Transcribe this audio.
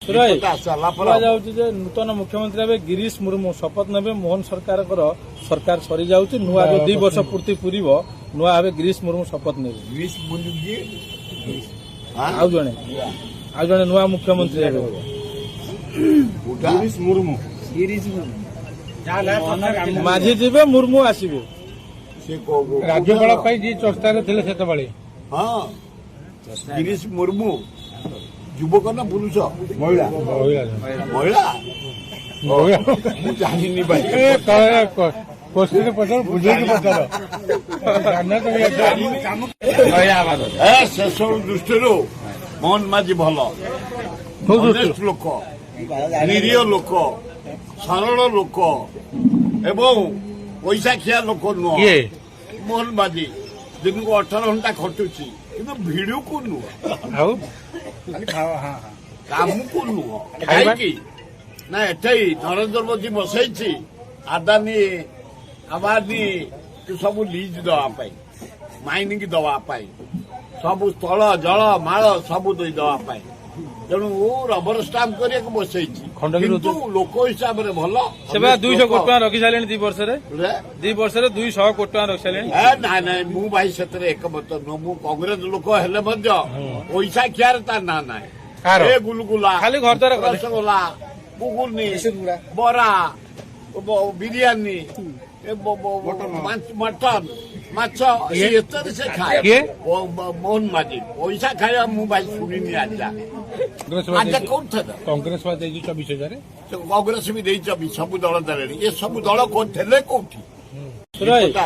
ଯାଉଛି ଯେ ନୂତନ ମୁଖ୍ୟମନ୍ତ୍ରୀ ଭାବେ ଗିରୀଶ ମୁର୍ମୁ ଶପଥ ନେବେ। ମୋହନ ସରକାରଙ୍କର ସରକାର ସରିଯାଉଛି, ନୂଆ 2 ବର୍ଷ ପୂର୍ତ୍ତି ପୂରିବ, ନୂଆ ଭାବେ ଗିରୀଶ ମୁର୍ମୁ ଶପଥ ନେବେ। ଆଉ ଜଣେ ନୂଆ ମୁଖ୍ୟମନ୍ତ୍ରୀ ହେବେ ମାଝୀ ଯିବେ, ମୁର୍ମୁ ଆସିବେ। ରାଜ୍ୟପାଳ ପାଇଁ ଯିଏ ଚର୍ଚ୍ଚାରେ ଥିଲେ ସେତେବେଳେ ଗିରୀଶ ମୁର୍ମୁ ଯୁବକ ନା ପୁରୁଷ? ମହିଳା। ମୁଁ ଜାଣିନି ଭାଇ, କୋଶ୍ଚିନ୍ ପଚାର, ବୁଝେଇକି ପଚାର। ସେସବୁ ଦୃଷ୍ଟିରୁ ମୋହନ ମାଝୀ ଭଲ, ଅନେଷ୍ଟ ଲୋକ, ନିରୀହ ଲୋକ, ସରଳ ଲୋକ ଏବଂ ପଇସା ଖିଆ ଲୋକ ନୁହଁ। ମୋହନ ମାଝୀ ଦିନକୁ 18 ଘଣ୍ଟା ଖଟୁଛି, କିନ୍ତୁ ଭିଡକୁ ନୁହଁ, କାମକୁ ନୁହଁ। କାହିଁକି ନା ଏଠି ନରେନ୍ଦ୍ର ମୋଦୀ ବସେଇଛି ଆଦାନୀ ଆବାନୀ ସବୁ ଲିଜ୍ ଦେବା ପାଇଁ, ମାଇନିଂ ଦେବା ପାଇଁ, ସବୁ ସ୍ଥଳ ଜଳ ମାଳ ସବୁ ଦେବା ପାଇଁ। ତେଣୁ ରବର ଷ୍ଟାମ୍ପ କରିବାକୁ ବସେଇଛି, କିନ୍ତୁ ଲୋକ ହିସାବରେ ଭଲ। ସେ 200 କୋଟି ଟଙ୍କା ରଖି ସାରିଲେଣି 2 ବର୍ଷରେ 200 କୋଟି ଟଙ୍କା ରଖି ସାରିଲେଣି। ନାଇଁ ମୁଁ ଭାଇ ସେଥିରେ ଏକମତ ନୁହଁ। ମୁଁ କଂଗ୍ରେସ ଲୋକ ହେଲେ ମଧ୍ୟ ପଇସା ଖିଆରେ ତା ନା ନାହିଁ। ଏ ଗୁଲଗୁଲା, ଖାଲି ଘରଦ୍ୱାର, ରସଗୋଲା, ଗୁଗୁନି, ବରା, ବିରିୟାନୀ, ମଟନ, ମାଛ ଏତରେ ସେ ଖାଏ। ମୋହନ ମାଝୀ ପଇସା ଖାଇବା ମୁଁ ଭାଇ ଶୁଣିନି ଆଜ୍ଞା। କୋଉଠି କଂଗ୍ରେସ ଦେଇଛି 24,000, କଂଗ୍ରେସ ବି ଦେଇଛି, ସବୁ ଦଳ ଦେଲେଣି। ଏ ସବୁ ଦଳ ଥିଲେ କୋଉଠି?